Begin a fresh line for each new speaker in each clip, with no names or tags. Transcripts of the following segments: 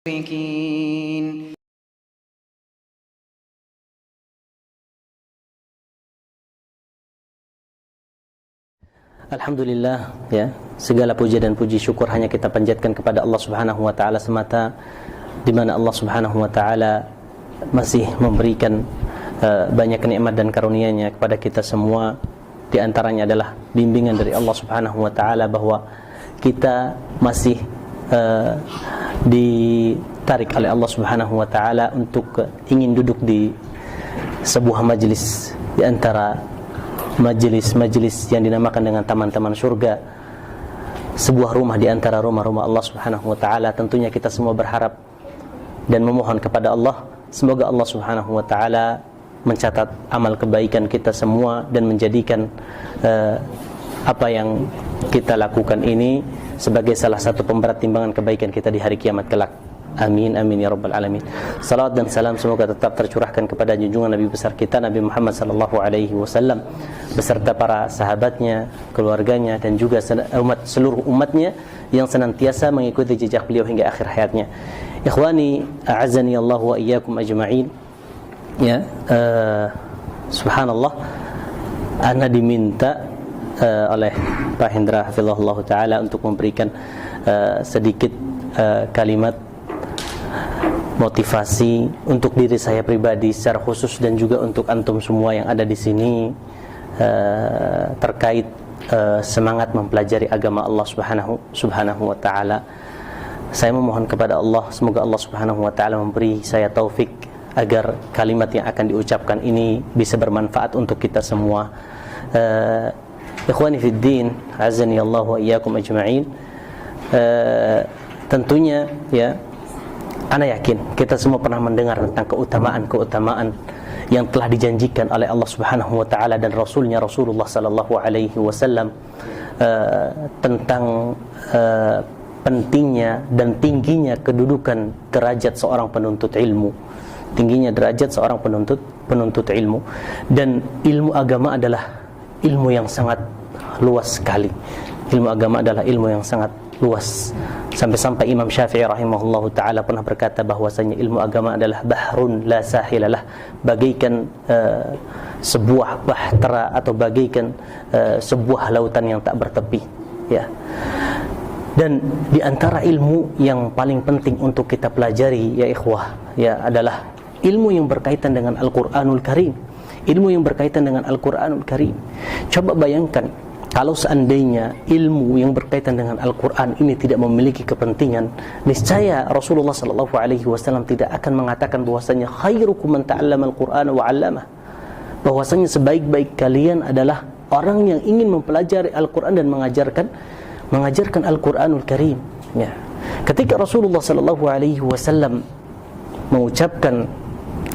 المشركين.
Alhamdulillah, ya, segala puji dan puji syukur hanya kita panjatkan kepada Allah Subhanahu wa taala semata, di mana Allah Subhanahu wa taala masih memberikan banyak nikmat dan karunia-Nya kepada kita semua. Di antaranya adalah bimbingan dari Allah Subhanahu wa taala bahwa kita masih ditarik oleh Allah Subhanahu wa taala untuk ingin duduk di sebuah majelis di antara majelis-majelis yang dinamakan dengan taman-taman surga, sebuah rumah di antara rumah-rumah Allah Subhanahu wa taala. Tentunya kita semua berharap dan memohon kepada Allah, semoga Allah Subhanahu wa taala mencatat amal kebaikan kita semua dan menjadikan apa yang kita lakukan ini sebagai salah satu pemberat timbangan kebaikan kita di hari kiamat kelak. Amin, amin ya rabbal alamin. Salawat dan salam semoga tetap tercurahkan kepada junjungan Nabi besar kita Nabi Muhammad sallallahu alaihi wasallam beserta para sahabatnya, keluarganya, dan juga seluruh umatnya yang senantiasa mengikuti jejak beliau hingga akhir hayatnya. Ikhwani, a'azzani Allah wa iyyakum ajma'in. Ya, subhanallah, ana diminta oleh Pak Hendra hafizahullah taala untuk memberikan sedikit kalimat motivasi untuk diri saya pribadi secara khusus dan juga untuk antum semua yang ada di sini terkait semangat mempelajari agama Allah Subhanahu wa taala. Saya memohon kepada Allah, semoga Allah Subhanahu wa taala memberi saya taufik agar kalimat yang akan diucapkan ini bisa bermanfaat untuk kita semua. Ikhwani fid din, azani Allah wa iyyakum ajma'in. Tentunya ya, ana yakin kita semua pernah mendengar tentang keutamaan-keutamaan yang telah dijanjikan oleh Allah Subhanahu wa taala dan Rasulnya Rasulullah sallallahu alaihi wasallam tentang pentingnya dan tingginya kedudukan derajat seorang penuntut ilmu. Tingginya derajat seorang penuntut ilmu, dan ilmu agama adalah ilmu yang sangat luas sekali. Ilmu agama adalah ilmu yang sangat luas. Sampai-sampai Imam Syafi'i rahimahullahu taala pernah berkata bahwasanya ilmu agama adalah bahrun la sahilalah, bagaikan sebuah bahtera atau bagaikan sebuah lautan yang tak bertepi, ya. Dan di antara ilmu yang paling penting untuk kita pelajari ya ikhwah, ya, adalah ilmu yang berkaitan dengan Al-Qur'anul Karim. Ilmu yang berkaitan dengan Al-Qur'anul Karim. Coba bayangkan kalau seandainya ilmu yang berkaitan dengan Al-Quran ini tidak memiliki kepentingan, niscaya Rasulullah SAW tidak akan mengatakan bahwasanya khairukum man ta'allama al-Qur'ana wa 'allamah, bahwasanya sebaik-baik kalian adalah orang yang ingin mempelajari Al-Quran dan mengajarkan Al-Quranul Karim. Ya. Ketika Rasulullah SAW mengucapkan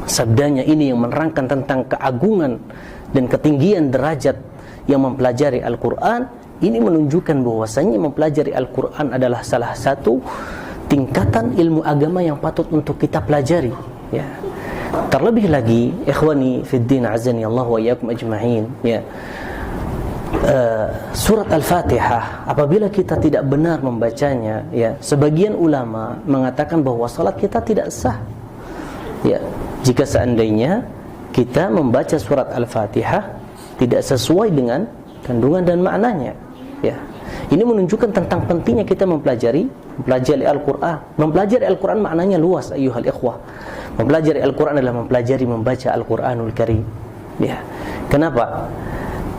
sabdanya ini yang menerangkan tentang keagungan dan ketinggian derajat yang mempelajari Al-Quran, ini menunjukkan bahwasanya mempelajari Al-Quran adalah salah satu tingkatan ilmu agama yang patut untuk kita pelajari, ya. Terlebih lagi ikhwani fiddin, azani Allah wa iyyakum ajma'in, ya, surat Al-Fatihah apabila kita tidak benar membacanya, ya, sebagian ulama mengatakan bahwa salat kita tidak sah, ya, jika seandainya kita membaca surat Al-Fatihah tidak sesuai dengan kandungan dan maknanya, ya. Ini menunjukkan tentang pentingnya kita mempelajari Al-Quran. Mempelajari Al-Quran maknanya luas ayyuhal ikhwah. Mempelajari Al-Quran adalah mempelajari membaca Al-Quranul Karim, ya. Kenapa?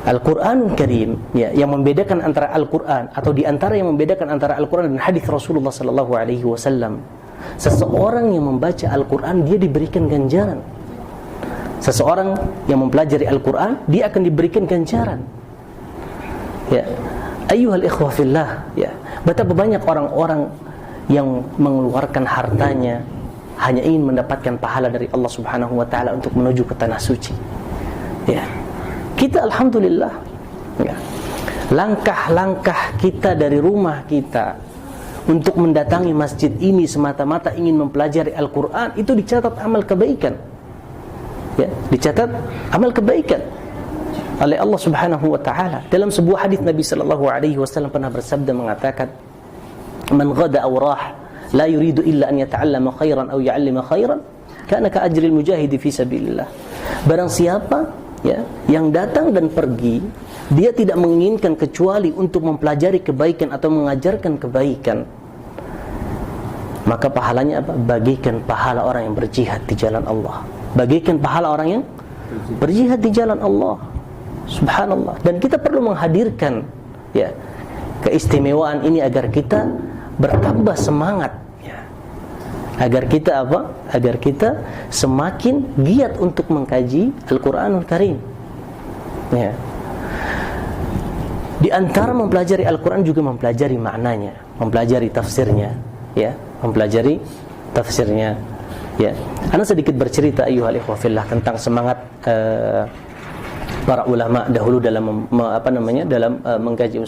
Al-Quranul Karim, ya, yang membedakan antara Al-Quran atau di antara yang membedakan antara Al-Quran dan hadis Rasulullah sallallahu alaihi wasallam, seseorang yang membaca Al-Quran dia diberikan ganjaran. Seseorang yang mempelajari Al-Quran dia akan diberikan ganjaran, ya. Ayyuhal ikhwah fillah, ya. Betapa banyak orang-orang yang mengeluarkan hartanya hanya ingin mendapatkan pahala dari Allah Subhanahu wa taala untuk menuju ke tanah suci, ya. Kita alhamdulillah, ya, langkah-langkah kita dari rumah kita untuk mendatangi masjid ini semata-mata ingin mempelajari Al-Quran, itu dicatat amal kebaikan, ya, dicatat amal kebaikan oleh Allah Subhanahu wa taala. Dalam sebuah hadis Nabi sallallahu alaihi wasallam pernah bersabda mengatakan, "Man ghada aw rah la yuridu illa an yata'allama khairan aw ya'allima khairan kana ka ajril mujahidi fi sabilillah. Barang siapa ya yang datang dan pergi, dia tidak menginginkan kecuali untuk mempelajari kebaikan atau mengajarkan kebaikan, maka pahalanya apa? Bagaikan pahala orang yang berjihad di jalan Allah. Bagaikan pahala orang yang berjihad di jalan Allah. Subhanallah. Dan kita perlu menghadirkan ya keistimewaan ini agar kita bertambah semangat ya. Agar kita apa? Agar kita semakin giat untuk mengkaji Al-Qur'anul Karim. Ya. Di antara mempelajari Al-Qur'an juga mempelajari maknanya, mempelajari tafsirnya, ya, mempelajari tafsirnya. Ya, ana sedikit bercerita ayyuhal ikhwah fillah tentang semangat para ulama dahulu dalam dalam mengkaji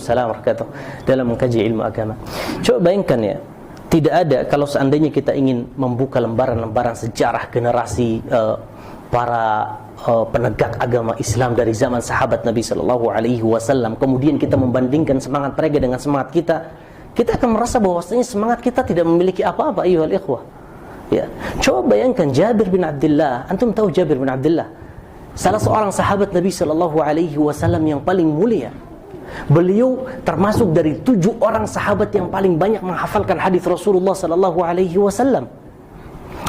dalam mengkaji ilmu agama. Coba bayangkan ya, tidak ada kalau seandainya kita ingin membuka lembaran-lembaran sejarah generasi para penegak agama Islam dari zaman sahabat Nabi sallallahu alaihi wasallam, kemudian kita membandingkan semangat mereka dengan semangat kita akan merasa bahwasanya semangat kita tidak memiliki apa-apa ayyuhal ikhwah. Ya, coba bayangkan Jabir bin Abdullah. Antum tahu Jabir bin Abdullah? Salah seorang sahabat Nabi sallallahu alaihi wasallam yang paling mulia. Beliau termasuk dari 7 orang sahabat yang paling banyak menghafalkan hadis Rasulullah sallallahu alaihi wasallam.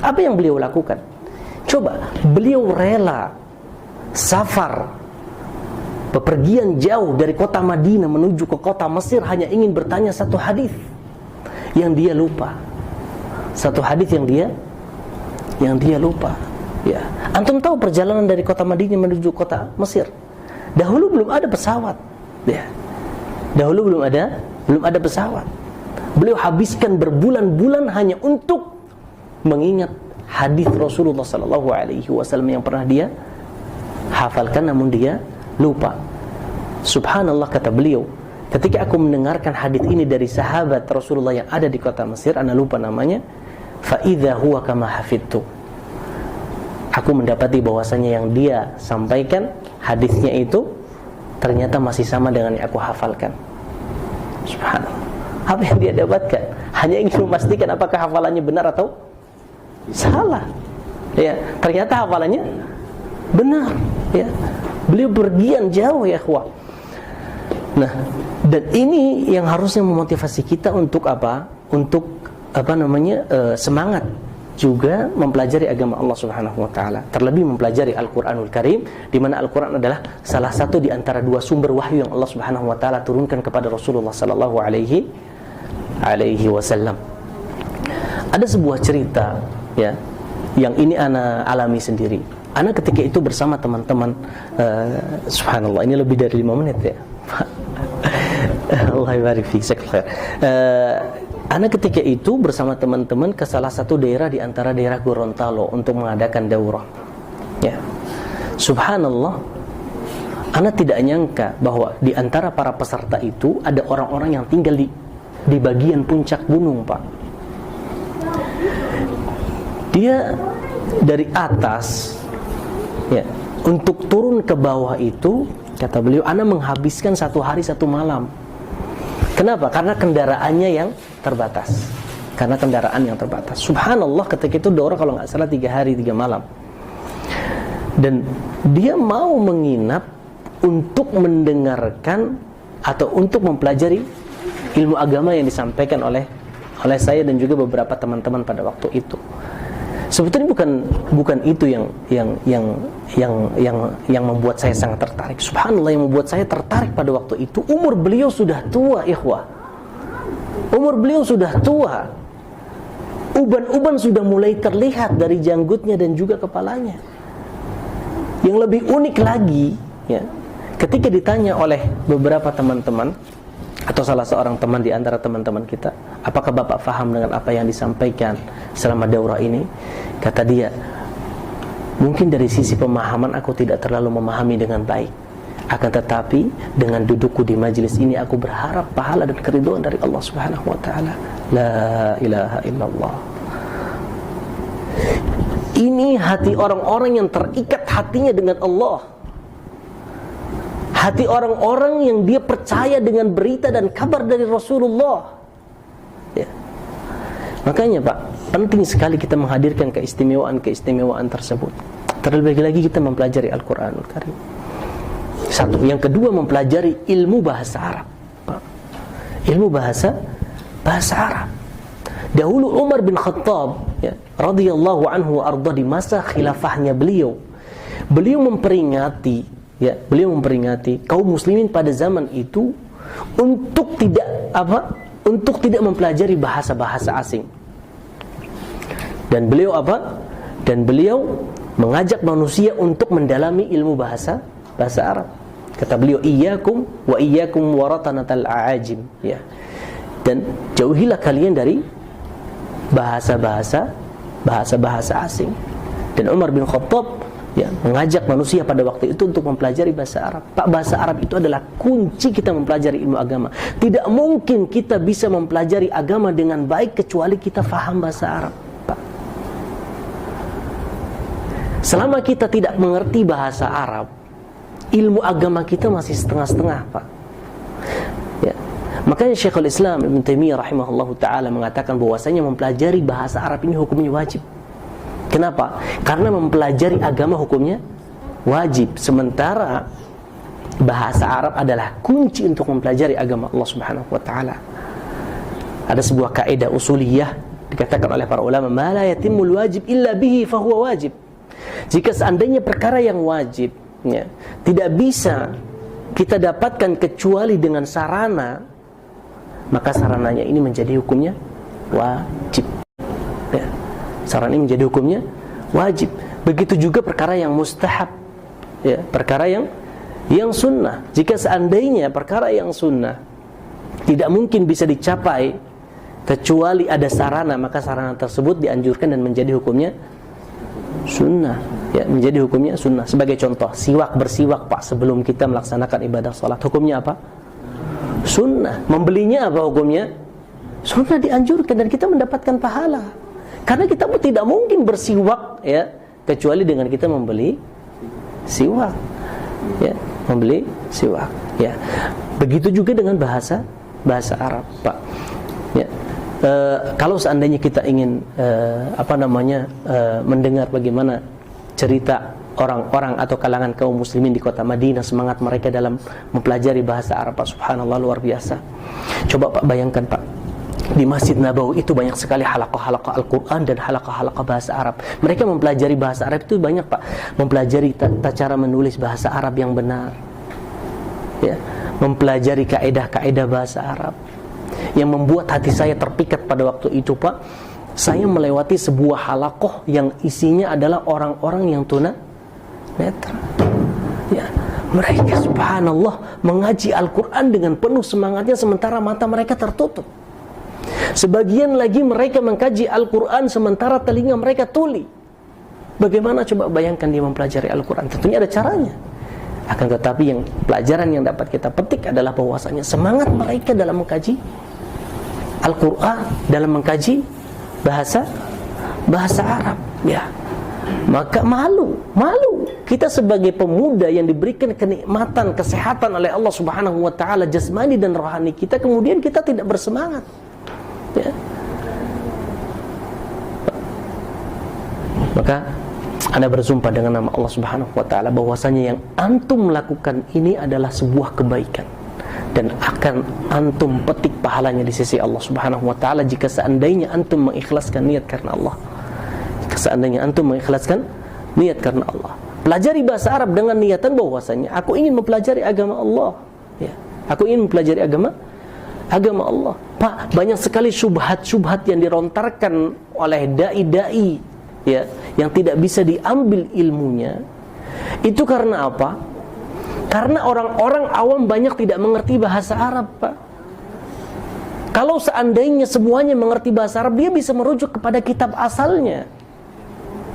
Apa yang beliau lakukan? Coba, beliau rela safar bepergian jauh dari kota Madinah menuju ke kota Mesir hanya ingin bertanya satu hadis yang dia lupa. Satu hadis yang dia lupa. Ya. Antum tahu perjalanan dari kota Madinah menuju kota Mesir? Dahulu belum ada pesawat. Ya. Dahulu belum ada pesawat. Beliau habiskan berbulan-bulan hanya untuk mengingat hadis Rasulullah sallallahu alaihi wasallam yang pernah dia hafalkan namun dia lupa. Subhanallah, kata beliau, ketika aku mendengarkan hadis ini dari sahabat Rasulullah yang ada di kota Mesir, ana lupa namanya, fa idza huwa kama hafidtu. Aku mendapati bahwasanya yang dia sampaikan hadisnya itu ternyata masih sama dengan yang aku hafalkan. Subhanallah. Apa yang dia dapatkan? Hanya ingin memastikan apakah hafalannya benar atau salah. Ya, ternyata hafalannya benar. Ya. Beliau bergian jauh ya ikhwah. Nah, dan ini yang harusnya memotivasi kita untuk apa? Untuk semangat juga mempelajari agama Allah Subhanahu wa taala, terlebih mempelajari Al-Qur'anul Karim, di mana Al-Qur'an adalah salah satu di antara 2 sumber wahyu yang Allah Subhanahu wa taala turunkan kepada Rasulullah sallallahu alaihi wasallam. Ada sebuah cerita ya yang ini ana alami sendiri. Ana ketika itu bersama teman-teman, subhanallah, ini lebih dari 5 menit ya. Allah barik fiik. Ana ketika itu bersama teman-teman ke salah satu daerah di antara daerah Gorontalo untuk mengadakan daurah. Ya. Subhanallah, ana tidak nyangka bahwa di antara para peserta itu ada orang-orang yang tinggal di bagian puncak gunung, Pak. Dia dari atas ya, untuk turun ke bawah itu, kata beliau, ana menghabiskan 1 hari 1 malam. Kenapa? Karena kendaraannya yang terbatas. Subhanallah, ketika itu daurah kalau nggak salah 3 hari 3 malam. Dan dia mau menginap untuk mendengarkan atau untuk mempelajari ilmu agama yang disampaikan oleh saya dan juga beberapa teman-teman pada waktu itu. Sebetulnya bukan itu yang membuat saya sangat tertarik. Subhanallah, yang membuat saya tertarik pada waktu itu, umur beliau sudah tua, ikhwah. Umur beliau sudah tua. Uban-uban sudah mulai terlihat dari janggutnya dan juga kepalanya. Yang lebih unik lagi, ya, ketika ditanya oleh beberapa teman-teman atau salah seorang teman di antara teman-teman kita, apakah Bapak faham dengan apa yang disampaikan selama daurah ini? Kata dia, mungkin dari sisi pemahaman aku tidak terlalu memahami dengan baik, akan tetapi dengan dudukku di majelis ini aku berharap pahala dan keridhaan dari Allah Subhanahu wa taala. La ilaha illallah. Ini hati orang-orang yang terikat hatinya dengan Allah. Hati orang-orang yang dia percaya dengan berita dan kabar dari Rasulullah. Ya. Makanya Pak, penting sekali kita menghadirkan keistimewaan tersebut. Terlebih lagi kita mempelajari Al-Quranul Karim. Satu, yang kedua mempelajari ilmu bahasa Arab, Pak. Ilmu bahasa Arab. Dahulu Umar bin Khattab, ya, radhiyallahu anhu wa arda, di masa khilafahnya beliau memperingati kaum muslimin pada zaman itu untuk tidak mempelajari bahasa-bahasa asing. Dan beliau mengajak manusia untuk mendalami ilmu bahasa Arab. Kata beliau, iyyakum waratanatal a'ajim, ya. Dan jauhilah kalian dari bahasa-bahasa asing. Dan Umar bin Khattab, ya, mengajak manusia pada waktu itu untuk mempelajari bahasa Arab. Pak, bahasa Arab itu adalah kunci kita mempelajari ilmu agama. Tidak mungkin kita bisa mempelajari agama dengan baik kecuali kita faham bahasa Arab, Pak. Selama kita tidak mengerti bahasa Arab, ilmu agama kita masih setengah-setengah, Pak. Ya. Makanya Syekhul Islam Ibn Taimiyah rahimahullahu ta'ala mengatakan bahwasanya mempelajari bahasa Arab ini hukumnya wajib. Kenapa? Karena mempelajari agama hukumnya wajib, sementara bahasa Arab adalah kunci untuk mempelajari agama Allah Subhanahu wa ta'ala. Ada sebuah kaidah usuliyah dikatakan oleh para ulama, ma la yatimul wajib illa bihi fahuwa wajib. Jika seandainya perkara yang wajib, ya, tidak bisa kita dapatkan kecuali dengan sarana, maka sarananya ini menjadi hukumnya wajib, ya. Sarana ini menjadi hukumnya wajib. Begitu juga perkara yang mustahab, ya, perkara yang sunnah. Jika seandainya perkara yang sunnah tidak mungkin bisa dicapai kecuali ada sarana, maka sarana tersebut dianjurkan dan menjadi hukumnya sunnah, ya, menjadi hukumnya sunnah. Sebagai contoh, bersiwak Pak sebelum kita melaksanakan ibadah salat, hukumnya apa? Sunnah. Membelinya apa hukumnya? Sunnah, dianjurkan dan kita mendapatkan pahala. Karena kita tidak mungkin bersiwak, ya, kecuali dengan kita membeli siwak, ya, membeli siwak, ya. Begitu juga dengan bahasa Arab, Pak. Ya. Kalau seandainya kita ingin mendengar bagaimana cerita orang-orang atau kalangan kaum muslimin di kota Madinah, semangat mereka dalam mempelajari bahasa Arab, Pak, subhanallah, luar biasa. Coba Pak bayangkan, Pak, di Masjid Nabawi itu banyak sekali halaqah-halaqah Al-Quran dan halaqah-halaqah bahasa Arab. Mereka mempelajari bahasa Arab itu banyak, Pak. Mempelajari cara menulis bahasa Arab yang benar, ya. Mempelajari kaedah-kaedah bahasa Arab. Yang membuat hati saya terpikat pada waktu itu, Pak, saya melewati sebuah halaqah yang isinya adalah orang-orang yang tunanetra, ya. Mereka subhanallah mengaji Al-Quran dengan penuh semangatnya sementara mata mereka tertutup. Sebagian lagi mereka mengkaji Al-Quran sementara telinga mereka tuli. Bagaimana coba bayangkan dia mempelajari Al-Quran? Tentunya ada caranya. Akan tetapi yang pelajaran yang dapat kita petik adalah bahwasanya semangat mereka dalam mengkaji Al-Quran, dalam mengkaji bahasa Arab, ya. Maka malu kita sebagai pemuda yang diberikan kenikmatan kesehatan oleh Allah Subhanahu wa ta'ala jasmani dan rohani kita, kemudian kita tidak bersemangat, ya. Maka Anda bersumpah dengan nama Allah Subhanahu wa ta'ala bahwasanya yang antum lakukan ini adalah sebuah kebaikan dan akan antum petik pahalanya di sisi Allah Subhanahu wa ta'ala jika seandainya antum mengikhlaskan niat karena Allah. Jika seandainya antum mengikhlaskan niat karena Allah. Pelajari bahasa Arab dengan niatan bahwasanya aku ingin mempelajari agama Allah, ya. Aku ingin mempelajari agama Allah. Pak, banyak sekali syubhat-syubhat yang dirontarkan oleh dai-dai, ya, yang tidak bisa diambil ilmunya. Itu karena apa? Karena orang-orang awam banyak tidak mengerti bahasa Arab, Pak. Kalau seandainya semuanya mengerti bahasa Arab, dia bisa merujuk kepada kitab asalnya,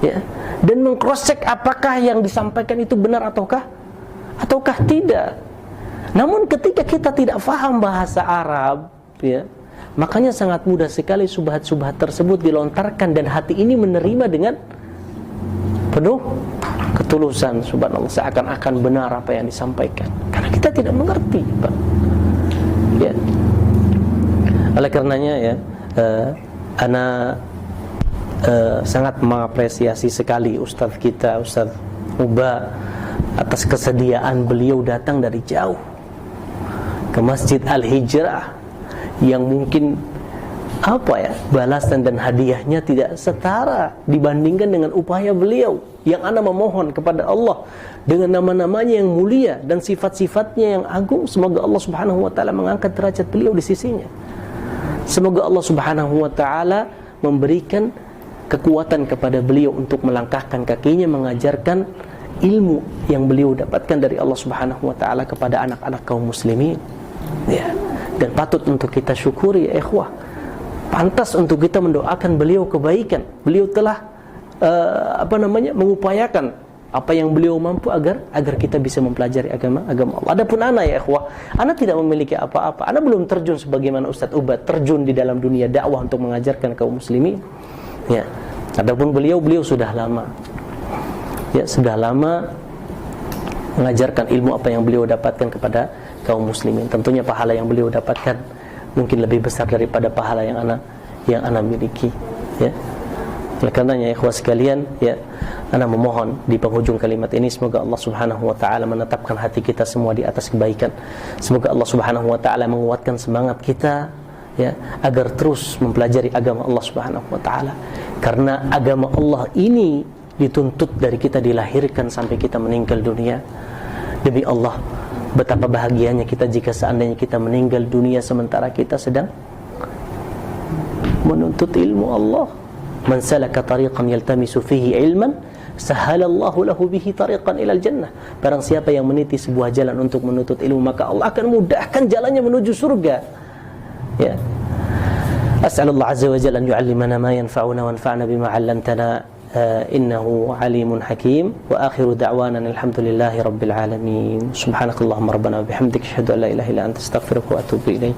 ya, dan meng-cross-check apakah yang disampaikan itu benar ataukah tidak. Namun ketika kita tidak faham bahasa Arab, ya, makanya sangat mudah sekali subhat-subhat tersebut dilontarkan dan hati ini menerima dengan penuh ketulusan, subhanallah, seakan-akan benar apa yang disampaikan. Karena kita tidak mengerti, Pak. Ya. Oleh karenanya, ya, ana sangat mengapresiasi sekali Ustadz kita, Ustadz Uba, atas kesediaan beliau datang dari jauh ke Masjid Al-Hijrah yang mungkin balasan dan hadiahnya tidak setara dibandingkan dengan upaya beliau. Yang ana memohon kepada Allah dengan nama-namanya yang mulia dan sifat-sifatnya yang agung, semoga Allah Subhanahu wa taala mengangkat derajat beliau di sisinya. Semoga Allah Subhanahu wa taala memberikan kekuatan kepada beliau untuk melangkahkan kakinya mengajarkan ilmu yang beliau dapatkan dari Allah Subhanahu wa taala kepada anak-anak kaum muslimin. Ya, dan patut untuk kita syukuri ya ikhwah. Pantas untuk kita mendoakan beliau kebaikan. Beliau telah mengupayakan apa yang beliau mampu agar kita bisa mempelajari agama Allah. Adapun ana ya ikhwah, ana tidak memiliki apa-apa. Ana belum terjun sebagaimana Ustadz Ubad terjun di dalam dunia dakwah untuk mengajarkan kaum muslimin. Ya. Adapun beliau sudah lama. Ya, sudah lama mengajarkan ilmu apa yang beliau dapatkan kepada kaum muslimin. Tentunya pahala yang beliau dapatkan mungkin lebih besar daripada pahala yang ana miliki. Ya. Oleh karenanya ikhwah sekalian, ya, ana memohon di penghujung kalimat ini semoga Allah Subhanahu wa taala menetapkan hati kita semua di atas kebaikan. Semoga Allah Subhanahu wa taala menguatkan semangat kita, ya, agar terus mempelajari agama Allah Subhanahu wa taala. Karena agama Allah ini dituntut dari kita dilahirkan sampai kita meninggal dunia. Demi Allah, betapa bahagianya kita jika seandainya kita meninggal dunia sementara kita sedang menuntut ilmu Allah. Man salaka tariqan yaltamisu fihi ilman sahalallahu lahu bihi tariqan ilal jannah. Barang siapa yang meniti sebuah jalan untuk menuntut ilmu, maka Allah akan mudahkan jalannya menuju surga. Ya. As'alullah azza wa jalla an yu'allimana ma yanfa'una wa anfa'na bima 'allamtana innahu 'alimun hakim. Wa akhiru da'wana alhamdulillahi rabbil alamin. Subhanakallahumma rabbana wa bihamdika asyhadu an la ilaha illa anta astaghfiruka wa atubu ilaik.